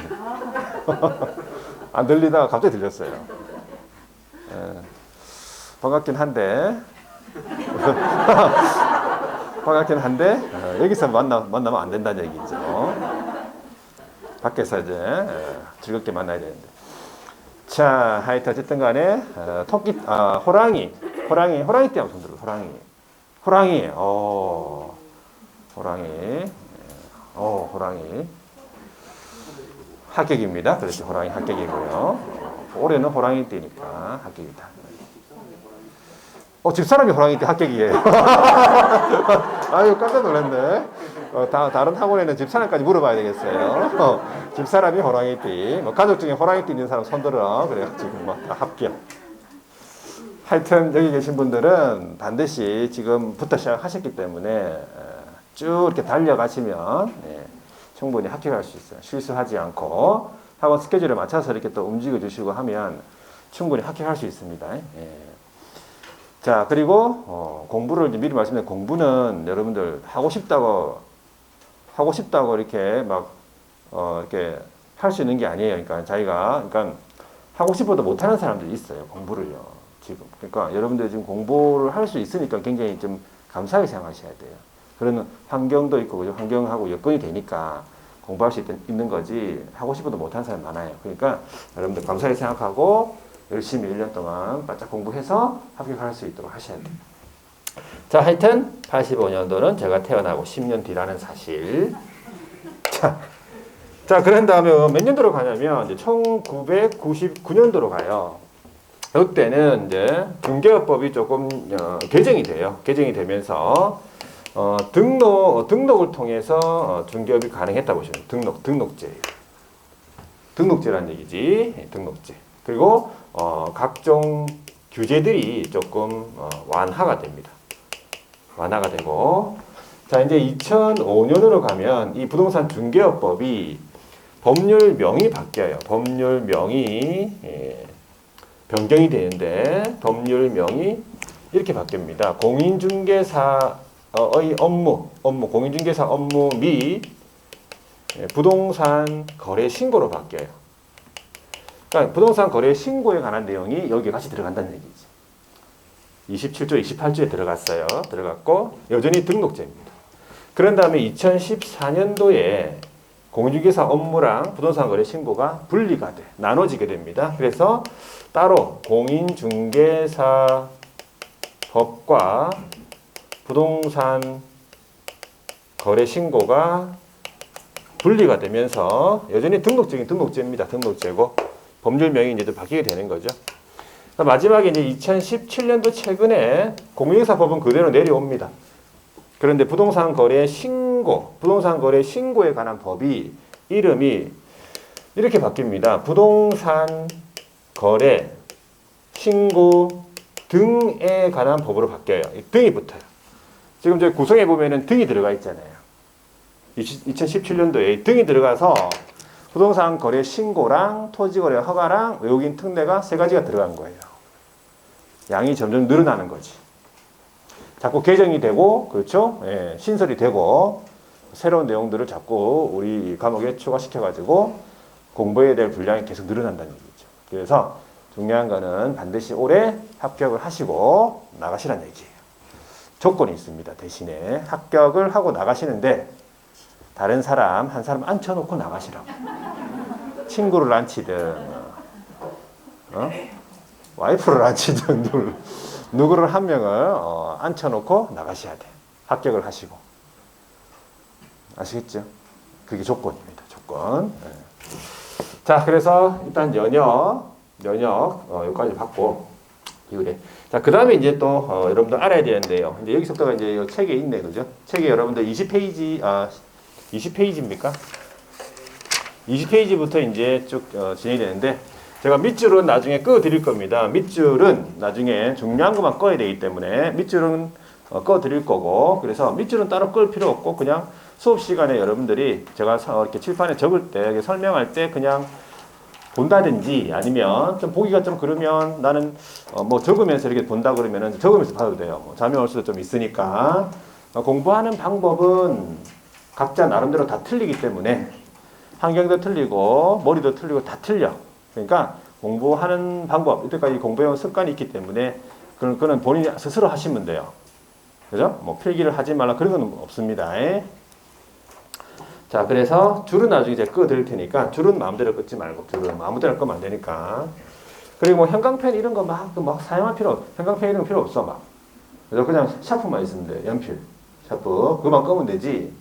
Speaker 1: 안 들리다가 갑자기 들렸어요. 네. 반갑긴 한데 여기서 만나면 안 된다는 얘기죠. 밖에서 이제 즐겁게 만나야 되는데. 자, 하여튼 어쨌든 간에 호랑이 때 한번 손 들어. 호랑이 합격입니다. 그렇죠. 호랑이 합격이고요. 올해는 호랑이 띠니까 합격이다. 집사람이 호랑이 띠 합격이에요. 아유, 깜짝 놀랐네. 다른 학원에는 집사람까지 물어봐야 되겠어요. 집사람이 호랑이 띠. 가족 중에 호랑이 띠 있는 사람 손 들어. 그래가지고 다 합격. 하여튼 여기 계신 분들은 반드시 지금부터 시작하셨기 때문에 쭉 이렇게 달려가시면 충분히 합격할 수 있어요. 실수하지 않고 학원 스케줄에 맞춰서 이렇게 또 움직여 주시고 하면 충분히 합격할 수 있습니다. 자, 그리고 공부를 이제 미리 말씀드린 공부는 여러분들 하고 싶다고 이렇게 막 이렇게 할 수 있는 게 아니에요. 그러니까 하고 싶어도 못 하는 사람들이 있어요. 공부를요. 지금. 그러니까 여러분들 지금 공부를 할 수 있으니까 굉장히 좀 감사하게 생각하셔야 돼요. 그런 환경도 있고 환경하고 여건이 되니까 공부할 수 있는 거지 하고 싶어도 못 하는 사람이 많아요. 그러니까 여러분들 감사하게 생각하고 열심히 1년 동안 바짝 공부해서 합격할 수 있도록 하셔야 돼요. 자, 하여튼 85년도는 제가 태어나고 10년 뒤라는 사실. 자, 그런 다음에 몇 년도로 가냐면 이제 1999년도로 가요. 이때는 이제 중개업법이 조금 개정이 돼요. 개정이 되면서 등록을 통해서 중개업이 가능했다 보시면 등록제라는 얘기지. 등록제. 그리고 각종 규제들이 조금 완화가 됩니다. 완화가 되고, 자, 이제 2005년으로 가면 이 부동산 중개업법이 법률명이 바뀌어요. 법률명이 변경이 되는데 법률명이 이렇게 바뀝니다. 공인중개사 업무, 공인중개사 업무 및 부동산 거래 신고로 바뀌어요. 그러니까 부동산 거래 신고에 관한 내용이 여기에 같이 들어간다는 얘기지. 27조, 28조에 들어갔어요. 들어갔고 여전히 등록제입니다. 그런 다음에 2014년도에 공인중개사 업무랑 부동산 거래 신고가 분리가 돼. 나눠지게 됩니다. 그래서 따로 공인중개사 법과 부동산 거래 신고가 분리가 되면서 여전히 등록적인 등록제입니다. 등록제고 법률명이 이제 바뀌게 되는 거죠. 마지막에 이제 2017년도 최근에 공인중개사법은 그대로 내려옵니다. 그런데 부동산 거래 신고에 관한 법이 이름이 이렇게 바뀝니다. 부동산 거래 신고 등에 관한 법으로 바뀌어요. 등이 붙어요. 지금 저희 구성에 보면은 등이 들어가 있잖아요. 2017년도에 등이 들어가서 부동산 거래 신고랑 토지거래 허가랑 외국인 특례가 세 가지가 들어간 거예요. 양이 점점 늘어나는 거지. 자꾸 개정이 되고, 그렇죠? 예, 신설이 되고, 새로운 내용들을 자꾸 우리 과목에 추가시켜가지고 공부해야 될 분량이 계속 늘어난다는 얘기죠. 그래서 중요한 거는 반드시 올해 합격을 하시고 나가시라는 얘기예요. 조건이 있습니다. 대신에 합격을 하고 나가시는데 다른 사람, 한 사람 앉혀놓고 나가시라고. 친구를 앉히든, 와이프를 앉히든, 누구를 한 명을 앉혀놓고 나가셔야 돼. 합격을 하시고. 아시겠죠? 그게 조건입니다. 조건. 네. 자, 그래서 일단 연역 여기까지 받고 이후에 자, 그 다음에 이제 또 여러분들 알아야 되는데요. 이제 여기서부터가 이제 이 책에 있네, 그죠? 책에 여러분들 20페이지입니까? 20페이지부터 이제 쭉 진행이 되는데. 제가 밑줄은 나중에 꺼 드릴 겁니다. 밑줄은 나중에 중요한 것만 꺼야 되기 때문에 밑줄은 꺼 드릴 거고, 그래서 밑줄은 따로 끌 필요 없고 그냥 수업 시간에 여러분들이 제가 이렇게 칠판에 적을 때 설명할 때 그냥 본다든지 아니면 좀 보기가 좀 그러면 나는 뭐 적으면서 이렇게 본다 그러면은 적으면서 봐도 돼요. 뭐 잠이 올 수도 좀 있으니까. 공부하는 방법은 각자 나름대로 다 틀리기 때문에 환경도 틀리고 머리도 틀리고 다 틀려. 그러니까 공부하는 방법, 이때까지 공부해온 습관이 있기 때문에 그건 본인이 스스로 하시면 돼요. 그죠? 뭐 필기를 하지 말라 그런 건 없습니다. 자, 그래서 줄은 나중에 이제 꺼 드릴 테니까 줄은 마음대로 끊지 말고 줄은 아무데나 끄면 안 되니까. 그리고 뭐 형광펜 이런 거 막 사용할 필요 없어. 형광펜 이런 거 필요 없어 막. 그래서 그냥 샤프만 있으면 돼. 연필, 샤프 그만 끄면 되지.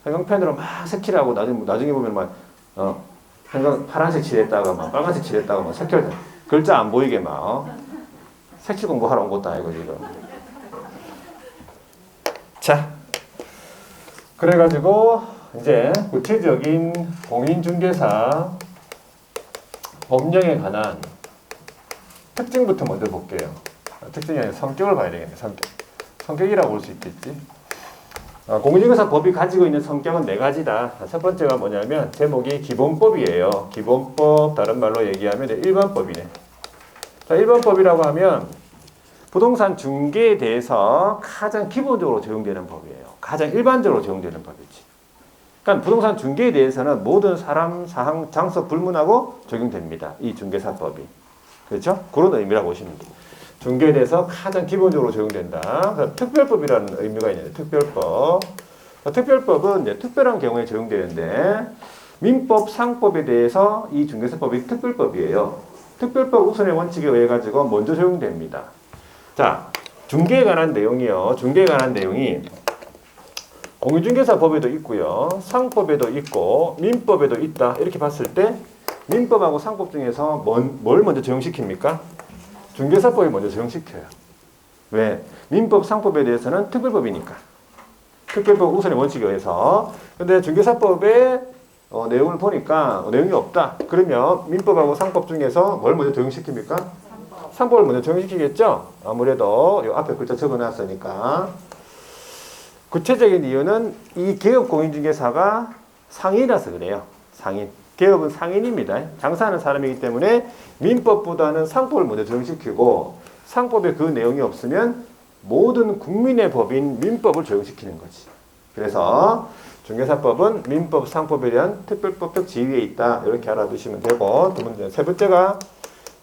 Speaker 1: 형광펜으로 막 색칠하고 나중에 보면 막 파란색 칠했다가 막 빨간색 칠했다가 막 색깔 글자 안 보이게 막 색칠 공부하러 온 것도 아니고 지금. 자, 그래가지고 이제 구체적인 공인중개사 법령에 관한 특징부터 먼저 볼게요. 특징이 아니라 성격을 봐야 되겠네. 성격이라고 볼 수 있겠지. 공인중개사 법이 가지고 있는 성격은 네 가지다. 첫 번째가 뭐냐면 제목이 기본법이에요. 기본법, 다른 말로 얘기하면 일반법이네. 자, 일반법이라고 하면 부동산 중개에 대해서 가장 기본적으로 적용되는 법이에요. 가장 일반적으로 적용되는 법이지. 그러니까 부동산 중개에 대해서는 모든 사람, 사항, 장소 불문하고 적용됩니다. 이 중개사법이. 그렇죠? 그런 의미라고 보시면 돼요. 중개에 대해서 가장 기본적으로 적용된다. 특별법이라는 의미가 있는데, 특별법. 특별법은 이제 특별한 경우에 적용되는데, 민법, 상법에 대해서 이 중개사법이 특별법이에요. 특별법 우선의 원칙에 의해 가지고 먼저 적용됩니다. 자, 중개에 관한 내용이요. 중개에 관한 내용이 공인중개사법에도 있고요. 상법에도 있고, 민법에도 있다. 이렇게 봤을 때, 민법하고 상법 중에서 뭘 먼저 적용시킵니까? 중개사법이 먼저 적용시켜요. 왜? 민법, 상법에 대해서는 특별법이니까. 특별법 우선의 원칙에 의해서. 근데 중개사법의 내용을 보니까 내용이 없다. 그러면 민법하고 상법 중에서 뭘 먼저 적용시킵니까? 상법을 먼저 적용시키겠죠? 아무래도 이 앞에 글자 적어놨으니까. 구체적인 이유는 이 개업 공인중개사가 상인이라서 그래요. 상인. 개업은 상인입니다. 장사하는 사람이기 때문에 민법보다는 상법을 먼저 적용시키고 상법에 그 내용이 없으면 모든 국민의 법인 민법을 적용시키는 거지. 그래서 중개사법은 민법, 상법에 대한 특별법적 지위에 있다. 이렇게 알아두시면 되고, 세 번째가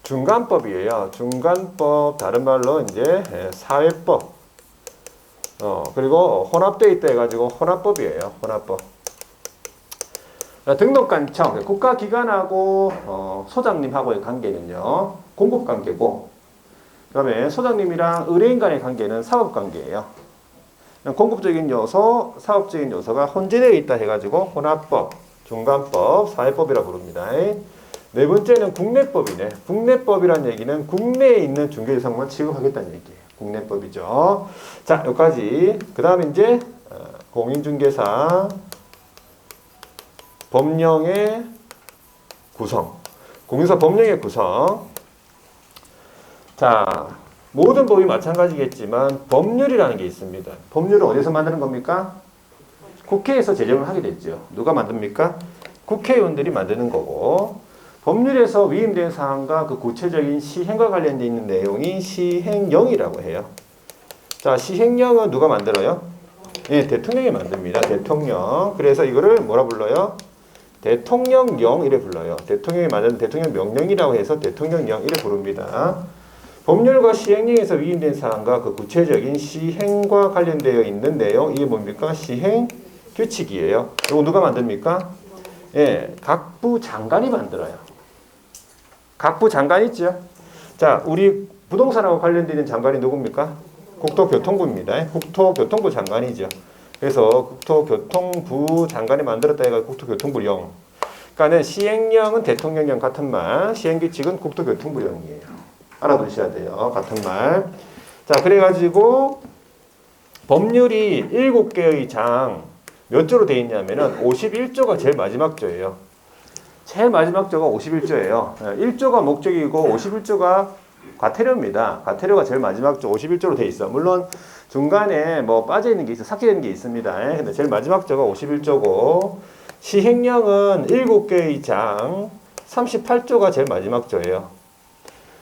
Speaker 1: 중간법이에요. 중간법, 다른 말로 이제 사회법. 그리고 혼합되어 있다 해가지고 혼합법이에요. 혼합법. 등록관청, 국가기관하고 소장님하고의 관계는요, 공급관계고, 그 다음에 소장님이랑 의뢰인 간의 관계는 사업관계예요. 공급적인 요소, 사업적인 요소가 혼재되어 있다 해가지고 혼합법, 중간법, 사회법이라 부릅니다. 네 번째는 국내법이네. 국내법이란 얘기는 국내에 있는 중개재산만 취급하겠다는 얘기예요. 국내법이죠. 자, 여기까지. 그 다음에 이제 공인중개사 법령의 구성. 공인사 법령의 구성. 자, 모든 법이 마찬가지겠지만 법률이라는 게 있습니다. 법률은 어디서 만드는 겁니까? 국회에서 제정을 하게 됐죠. 누가 만듭니까? 국회의원들이 만드는 거고, 법률에서 위임된 사항과 그 구체적인 시행과 관련되어 있는 내용이 시행령이라고 해요. 자, 시행령은 누가 만들어요? 네, 대통령이 만듭니다. 대통령. 그래서 이거를 뭐라 불러요? 대통령령 이래 불러요. 대통령이 만든 대통령 명령이라고 해서 대통령령 이래 부릅니다. 법률과 시행령에서 위임된 사항과 그 구체적인 시행과 관련되어 있는 내용, 이게 뭡니까? 시행 규칙이에요. 이거 누가 만듭니까? 예, 각부 장관이 만들어요. 각부 장관 있죠? 자, 우리 부동산하고 관련되는 장관이 누굽니까? 국토교통부입니다. 국토교통부 장관이죠. 그래서 국토교통부 장관이 만들었다 해가 국토교통부령. 그러니까는 시행령은 대통령령 같은 말, 시행규칙은 국토교통부령이에요. 알아두셔야 돼요. 같은 말. 자, 그래가지고 법률이 7개의 장 몇 조로 되어 있냐면은 51조가 제일 마지막 조예요. 제일 마지막 조가 51조예요. 1조가 목적이고 51조가 과태료입니다. 과태료가 제일 마지막 조 51조로 되어 있어. 물론 중간에 뭐 빠져 있는 게 있어, 삭제되는 게 있습니다. 근데 제일 마지막 조가 51조고 시행령은 7개의 장 38조가 제일 마지막 조예요.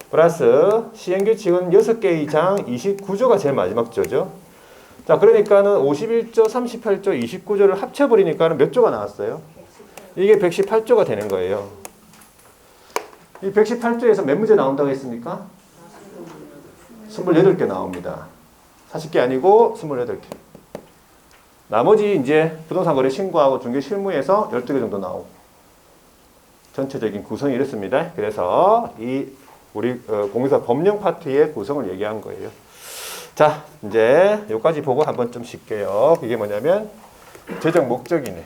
Speaker 1: 플러스 시행규칙은 6개의 장 29조가 제일 마지막 조죠. 자, 그러니까는 51조, 38조, 29조를 합쳐버리니까는 몇 조가 나왔어요? 이게 118조가 되는 거예요. 이 118조에서 몇 문제 나온다고 했습니까? 28개 나옵니다. 40개 아니고 28개. 나머지 이제 부동산 거래 신고하고 중개 실무에서 12개 정도 나오고. 전체적인 구성이 이렇습니다. 그래서 이 우리 공유사 법령 파트의 구성을 얘기한 거예요. 자, 이제 여기까지 보고 한번 좀 쉴게요. 이게 뭐냐면 제정 목적이네.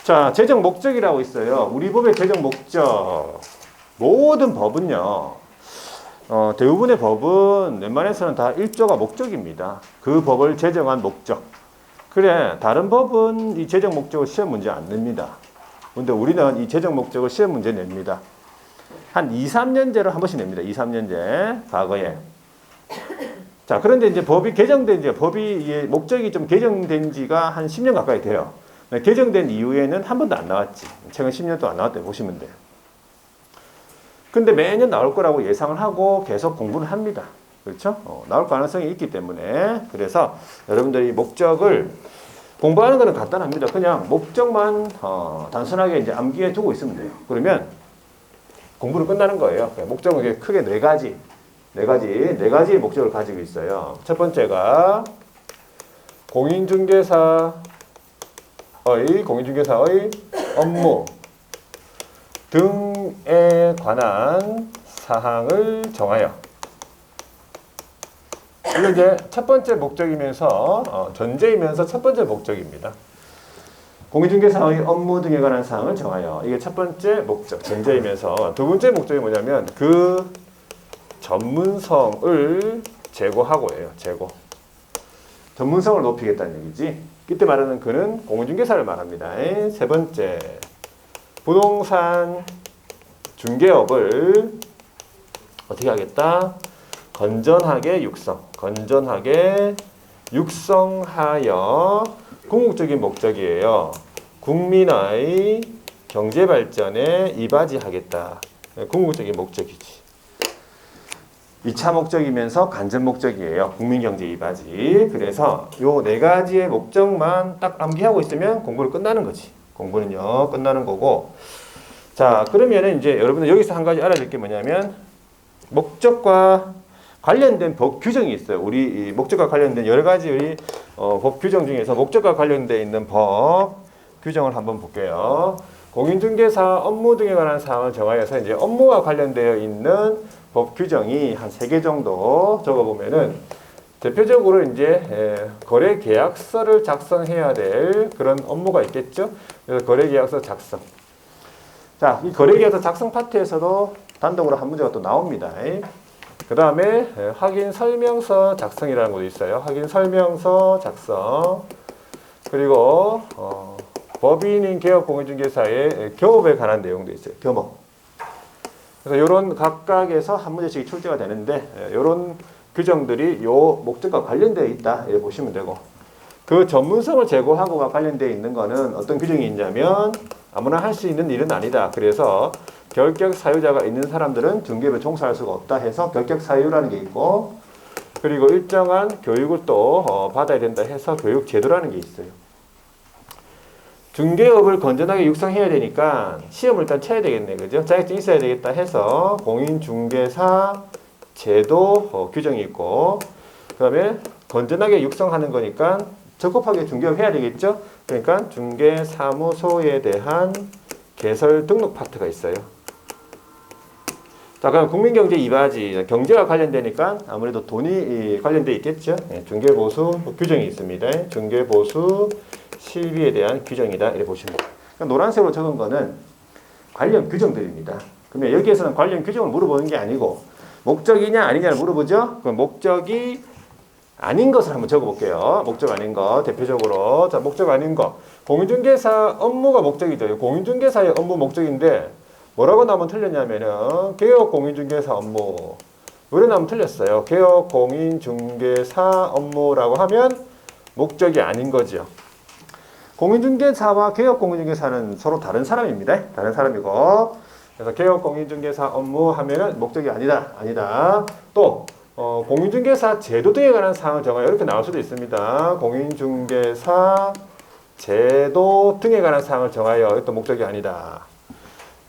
Speaker 1: 자, 제정 목적이라고 있어요. 우리 법의 제정 목적. 모든 법은요. 대부분의 법은 웬만해서는 다 1조가 목적입니다. 그 법을 제정한 목적. 그래, 다른 법은 이 제정 목적을 시험 문제 안 냅니다. 근데 우리는 이 제정 목적을 시험 문제 냅니다. 한 2, 3년제로 한 번씩 냅니다. 2, 3년제. 과거에. 자, 그런데 이제 법이 개정된 지, 법이 목적이 좀 개정된 지가 한 10년 가까이 돼요. 개정된 이후에는 한 번도 안 나왔지. 최근 10년 동안 안 나왔다고 보시면 돼요. 근데 매년 나올 거라고 예상을 하고 계속 공부를 합니다. 그렇죠? 나올 가능성이 있기 때문에. 그래서 여러분들이 목적을 공부하는 거는 간단합니다. 그냥 목적만 단순하게 이제 암기해 두고 있으면 돼요. 그러면 공부는 끝나는 거예요. 목적은 크게 네 가지의 목적을 가지고 있어요. 첫 번째가 공인중개사의 업무 등에 관한 사항을 정하여. 이게 이제 첫 번째 목적이면서 전제이면서 첫 번째 목적입니다. 공인중개사의 업무 등에 관한 사항을 정하여. 이게 첫 번째 목적, 전제이면서 두 번째 목적이 뭐냐면 그 전문성을 제고하고예요. 제고. 전문성을 높이겠다는 얘기지. 이때 말하는 그는 공인중개사를 말합니다. 세 번째, 부동산 중개업을 어떻게 하겠다? 건전하게 육성하여 궁극적인 목적이에요. 국민의 경제 발전에 이바지하겠다. 궁극적인 목적이지. 2차 목적이면서 간접 목적이에요. 국민경제 이바지. 그래서 요 네 가지의 목적만 딱 암기하고 있으면 공부를 끝나는 거지. 공부는요, 끝나는 거고. 자, 그러면은 이제 여러분들 여기서 한 가지 알아야 될 게 뭐냐면, 목적과 관련된 법 규정이 있어요. 우리 이 목적과 관련된 여러 가지 우리 법 규정 중에서 목적과 관련되어 있는 법 규정을 한번 볼게요. 공인중개사 업무 등에 관한 사항을 정하여서 이제 업무와 관련되어 있는 법 규정이 한 3개 정도 적어보면은 대표적으로 이제 거래 계약서를 작성해야 될 그런 업무가 있겠죠. 그래서 거래 계약서 작성. 자, 이 거래 계약서 작성 파트에서도 단독으로 한 문제가 또 나옵니다. 그 다음에 확인 설명서 작성이라는 것도 있어요. 확인 설명서 작성. 그리고 법인인 개업 공인중개사의 경업에 관한 내용도 있어요. 경업. 그래서 이런 각각에서 한 문제씩 출제가 되는데 이런 규정들이 요 목적과 관련되어 있다 이렇게 보시면 되고, 그 전문성을 제고하고가 관련되어 있는 거는 어떤 규정이 있냐면 아무나 할 수 있는 일은 아니다. 그래서 결격 사유자가 있는 사람들은 중개업에 종사할 수가 없다 해서 결격 사유라는 게 있고, 그리고 일정한 교육을 또 받아야 된다 해서 교육 제도라는 게 있어요. 중개업을 건전하게 육성해야 되니까 시험을 일단 쳐야 되겠네. 그죠? 자격증 있어야 되겠다 해서 공인중개사 제도 규정이 있고, 그 다음에 건전하게 육성하는 거니까 적법하게 중개업 해야 되겠죠? 그러니까 중개사무소에 대한 개설 등록 파트가 있어요. 자, 그럼 국민경제 이바지, 경제와 관련되니까 아무래도 돈이 관련돼 있겠죠? 중개보수 규정이 있습니다. 중개보수 실비에 대한 규정이다 이렇게 보시면 돼요. 그러니까 노란색으로 적은 거는 관련 규정들입니다. 그러면 여기에서는 관련 규정을 물어보는 게 아니고 목적이냐 아니냐를 물어보죠. 그럼 목적이 아닌 것을 한번 적어볼게요. 목적 아닌 거 대표적으로. 자, 목적 아닌 거. 공인중개사 업무가 목적이죠. 공인중개사의 업무 목적인데 뭐라고 나면 틀렸냐면은 개업 공인중개사 업무. 왜 나면 틀렸어요. 개업 공인중개사 업무라고 하면 목적이 아닌 거죠. 공인중개사와 개업 공인중개사는 서로 다른 사람입니다. 다른 사람이고. 그래서 개업 공인중개사 업무 하면은 목적이 아니다. 또 공인중개사 제도 등에 관한 사항을 정하여 이렇게 나올 수도 있습니다. 공인중개사 제도 등에 관한 사항을 정하여 이것도 목적이 아니다.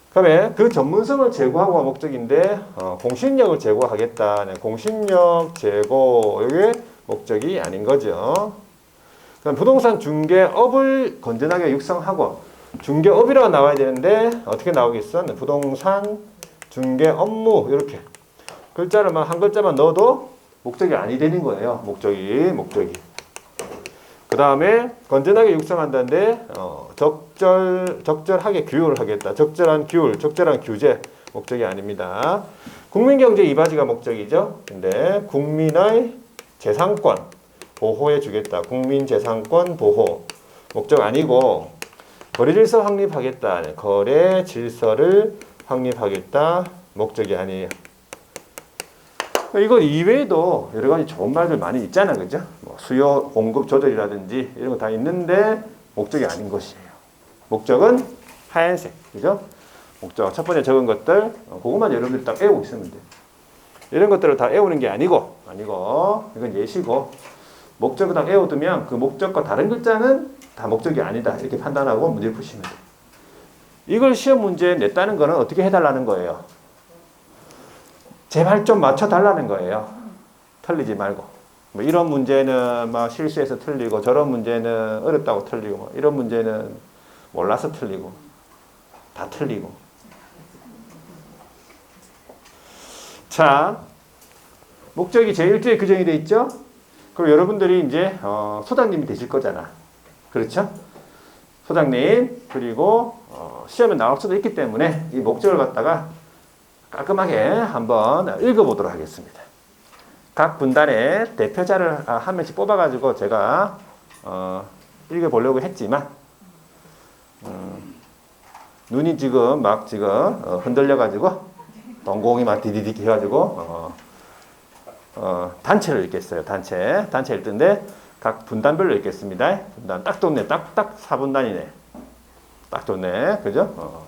Speaker 1: 그다음에 그 전문성을 제고하고가 목적인데 공신력을 제고하겠다. 네, 공신력 제고 이게 목적이 아닌 거죠. 그다음 부동산 중개업을 건전하게 육성하고 중개업이라고 나와야 되는데 어떻게 나오겠어? 네, 부동산 중개 업무 이렇게 글자를 한 글자만 넣어도 목적이 아니 되는 거예요. 목적이. 그 다음에 건전하게 육성한다는데 적절하게 규율을 하겠다. 적절한 규율, 적절한 규제 목적이 아닙니다. 국민경제 이바지가 목적이죠. 근데 국민의 재산권 보호해 주겠다. 국민재산권 보호 목적 아니고 거래질서 확립하겠다. 거래 질서를 확립하겠다. 목적이 아니에요. 이거 이외에도 여러 가지 좋은 말들 많이 있잖아. 그죠? 뭐 수요 공급 조절이라든지 이런 거 다 있는데 목적이 아닌 것이에요. 목적은 하얀색. 그죠? 목적. 첫 번째 적은 것들, 그것만 여러분들이 딱 외우고 있으면 돼요. 이런 것들을 다 외우는 게 아니고, 이건 예시고, 목적을 다 외워두면 그 목적과 다른 글자는 다 목적이 아니다. 이렇게 판단하고 문제를 푸시면 돼요. 이걸 시험 문제에 냈다는 거는 어떻게 해달라는 거예요? 제발 좀 맞춰달라는 거예요. 틀리지 말고. 뭐 이런 문제는 막 실수해서 틀리고, 저런 문제는 어렵다고 틀리고, 뭐 이런 문제는 몰라서 틀리고, 다 틀리고. 자, 목적이 제1조에 규정이 되어 있죠? 그럼 여러분들이 이제 소장님이 되실 거잖아. 그렇죠? 소장님, 그리고 시험에 나올 수도 있기 때문에 이 목적을 갖다가 깔끔하게 한번 읽어보도록 하겠습니다. 각 분단의 대표자를 한 명씩 뽑아가지고 제가 읽어보려고 했지만 눈이 지금 막 흔들려가지고 동공이 막 디디디 해가지고 단체를 읽겠어요. 단체 읽던데 각 분단별로 읽겠습니다. 분단 딱 좋네. 딱 4분단이네. 딱 좋네. 그죠?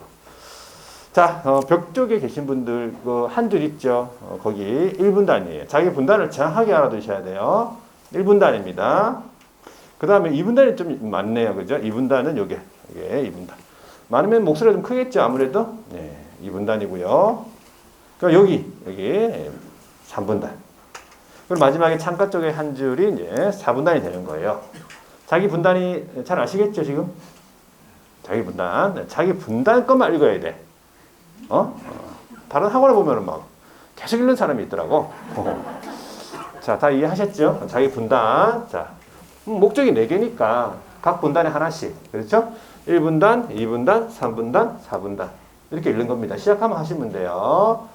Speaker 1: 자,
Speaker 2: 자, 벽 쪽에 계신 분들 그 한 줄 있죠. 거기 1분단이에요. 자기 분단을 정확하게 알아두셔야 돼요. 1분단입니다. 그 다음에 2분단이 좀 많네요. 그죠? 2분단은 이게 2분단. 많으면 목소리가 좀 크겠죠. 아무래도. 네, 2분단이고요. 그럼 여기 3분단. 그리고 마지막에 창가 쪽에 한 줄이 이제 4분단이 되는 거예요. 자기 분단이 잘 아시겠죠, 지금? 자기 분단. 네, 자기 분단 것만 읽어야 돼. 다른 학원에 보면은 막 계속 읽는 사람이 있더라고. 자, 다 이해하셨죠? 자기 분단. 자, 목적이 4개니까 각 분단에 하나씩. 그렇죠? 1분단, 2분단, 3분단, 4분단. 이렇게 읽는 겁니다. 시작하면 하시면 돼요.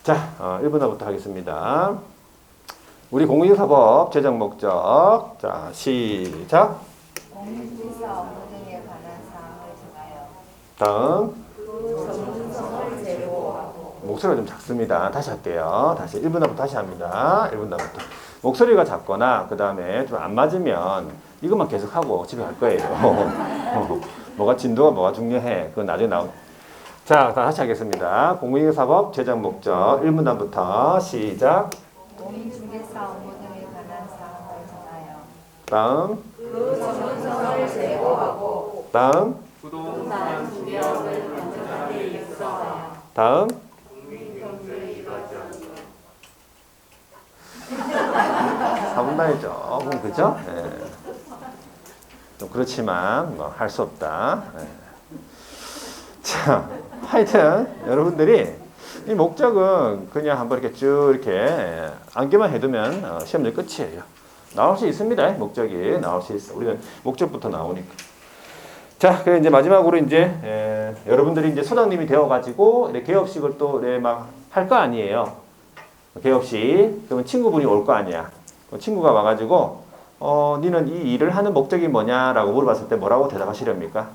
Speaker 2: 자, 1분단부터 하겠습니다. 우리 공인사법 제정 목적. 자, 시작.
Speaker 3: 공인중개사 업무 등에 관한 사항을 정하여
Speaker 2: 다음.
Speaker 3: 정성을 제고하고
Speaker 2: 목소리가 좀 작습니다. 다시 할게요. 다시 1분단부터 다시 합니다. 1분단부터. 목소리가 작거나 그 다음에 좀 안 맞으면 이것만 계속하고 집에 갈 거예요. 뭐가 진도가 뭐가 중요해. 그건 나중에 나오. 자, 다시 하겠습니다. 공인사법 제정 목적 1분단부터 시작.
Speaker 3: 공인중개사 업무 등에 관한 사항을 정하여
Speaker 2: 다음.
Speaker 3: 그 정성을 제고하고
Speaker 2: 다음.
Speaker 3: 부동산 주변을 건전하게 육성하여
Speaker 2: 다음. 4분단이 조금 그죠? 예. 좀 그렇지만 뭐 할 수 없다. 예. 자, 하여튼 여러분들이 이 목적은 그냥 한번 이렇게 쭉 이렇게 암기만 해두면 시험들 끝이에요. 나올 수 있습니다. 목적이 나올 수 있어. 우리는 목적부터 나오니까. 자, 그래 이제 마지막으로 이제 여러분들이 이제 소장님이 되어가지고 이렇게 개업식을 또 막 할 거 아니에요. 개업식. 그러면 친구분이 올 거 아니야. 친구가 와가지고 니는 이 일을 하는 목적이 뭐냐라고 물어봤을 때 뭐라고 대답하시렵니까?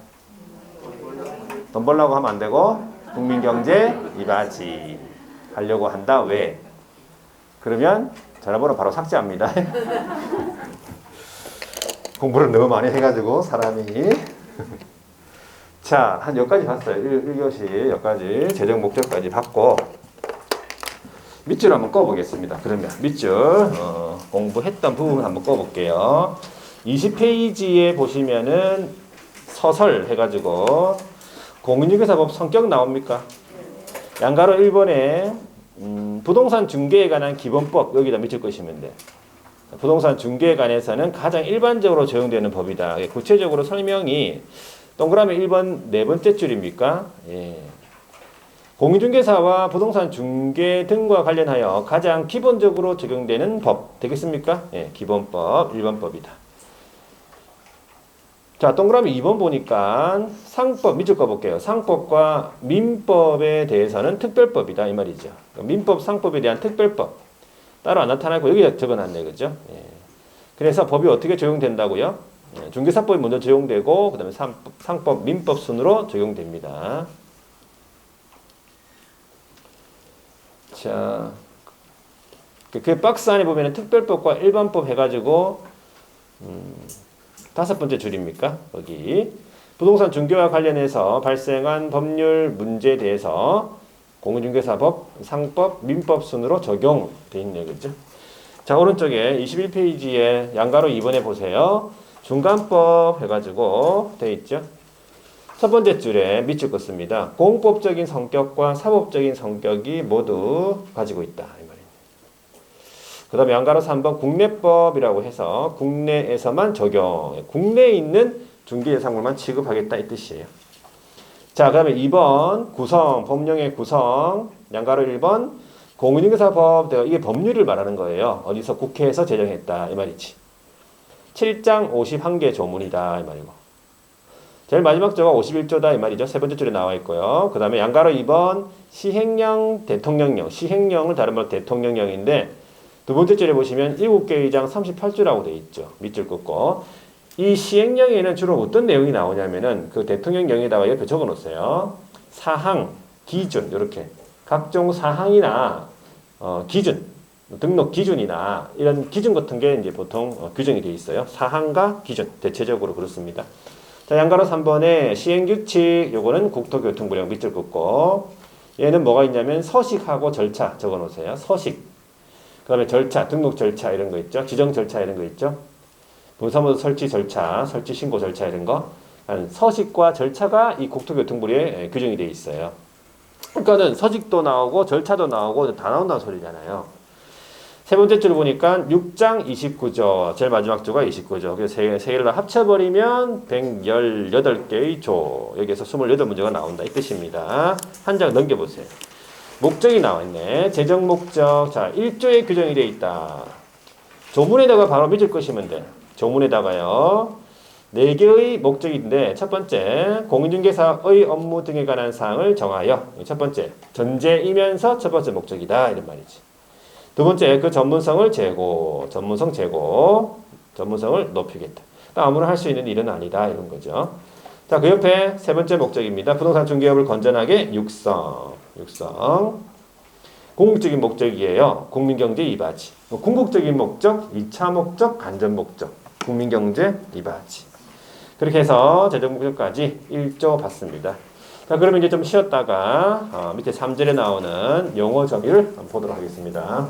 Speaker 2: 돈 벌려고 하면 안 되고 국민경제 이바지 하려고 한다. 왜? 그러면 전화번호 바로 삭제합니다. 공부를 너무 많이 해가지고 사람이 자, 한 여기까지 봤어요. 1교시 여기까지 재정 목적까지 봤고 밑줄 한번 꺼보겠습니다. 그러면 밑줄 공부했던 부분 한번 꺼볼게요. 20페이지에 보시면은 서설 해가지고 공인중개사법 성격 나옵니까? 양가로 1번에 부동산 중개에 관한 기본법 여기다 밑줄 끄시면 돼. 부동산 중개에 관해서는 가장 일반적으로 적용되는 법이다. 구체적으로 설명이 동그라미 1번 네 번째 줄입니까? 예. 공인중개사와 부동산 중개 등과 관련하여 가장 기본적으로 적용되는 법 되겠습니까? 예, 기본법 1번 법이다. 자, 동그라미 2번 보니까 상법 밑줄 꺼볼게요. 상법과 민법에 대해서는 특별법이다 이 말이죠. 민법, 상법에 대한 특별법 따로 안 나타나고 여기다 적어놨네, 그죠? 예. 그래서 법이 어떻게 적용된다고요? 예, 중개사법이 먼저 적용되고 그다음에 상법, 민법 순으로 적용됩니다. 자, 그 박스 안에 보면 특별법과 일반법 해가지고 5번째 줄입니까? 여기 부동산 중개와 관련해서 발생한 법률 문제에 대해서 공인중개사법, 상법, 민법 순으로 적용돼 있네요, 그죠? 자, 오른쪽에 21페이지에 양가로 2번에 보세요. 중간법 해가지고 돼 있죠. 첫 번째 줄에 밑줄 긋습니다. 공법적인 성격과 사법적인 성격이 모두 가지고 있다. 이 말입니다. 그 다음에 양가로 3번 국내법이라고 해서 국내에서만 적용. 국내에 있는 중개예상물만 취급하겠다 이 뜻이에요. 자, 그 다음에 2번 구성, 법령의 구성. 양가로 1번 공인중개사법, 이게 법률을 말하는 거예요. 어디서 국회에서 제정했다 이 말이지. 7장 51개 조문이다 이 말이고. 제일 마지막 조가 51조다 이 말이죠. 세 번째 줄에 나와 있고요. 그 다음에 양가로 2번 시행령, 대통령령. 시행령은 다른 말로 대통령령인데 두 번째 줄에 보시면 7개 의장 38조라고 되어 있죠. 밑줄 긋고. 이 시행령에는 주로 어떤 내용이 나오냐면은 그 대통령령에다가 옆에 적어 놓으세요. 사항, 기준 이렇게 각종 사항이나 기준, 등록 기준이나 이런 기준 같은 게 이제 보통 규정이 되어 있어요. 사항과 기준 대체적으로 그렇습니다. 자, 양가로 3번에 시행규칙, 요거는 국토교통부령 밑줄 긋고, 얘는 뭐가 있냐면 서식하고 절차 적어 놓으세요. 서식. 그 다음에 절차, 등록 절차 이런 거 있죠. 지정 절차 이런 거 있죠. 동사무소 설치 절차, 설치 신고 절차 이런 거. 서식과 절차가 이 국토교통부에 규정이 되어 있어요. 그러니까는 서식도 나오고 절차도 나오고 다 나온다는 소리잖아요. 세 번째 줄 보니까 6장 29조, 제일 마지막 조가 29조. 그래서 세 개를 다 합쳐버리면 118개의 조. 여기에서 28문제가 나온다. 이 뜻입니다. 한 장 넘겨보세요. 목적이 나와 있네. 재정 목적. 자, 1조에 규정이 되어 있다. 조문에다가 바로 밑줄 끄시면 돼. 조문에다가요. 4개의 목적인데 첫 번째, 공인중개사의 업무 등에 관한 사항을 정하여. 첫 번째, 전제이면서 첫 번째 목적이다. 이런 말이지. 두 번째, 그 전문성을 제고, 전문성을 높이겠다. 아무나 할 수 있는 일은 아니다. 이런 거죠. 자, 그 옆에 세 번째 목적입니다. 부동산 중개업을 건전하게 육성. 궁극적인 목적이에요. 국민경제 이바지. 궁극적인 목적, 2차 목적, 간접 목적. 국민경제 이바지. 그렇게 해서 재정 목적까지 1조 봤습니다. 자, 그러면 이제 좀 쉬었다가 밑에 3절에 나오는 용어 정의를 한번 보도록 하겠습니다.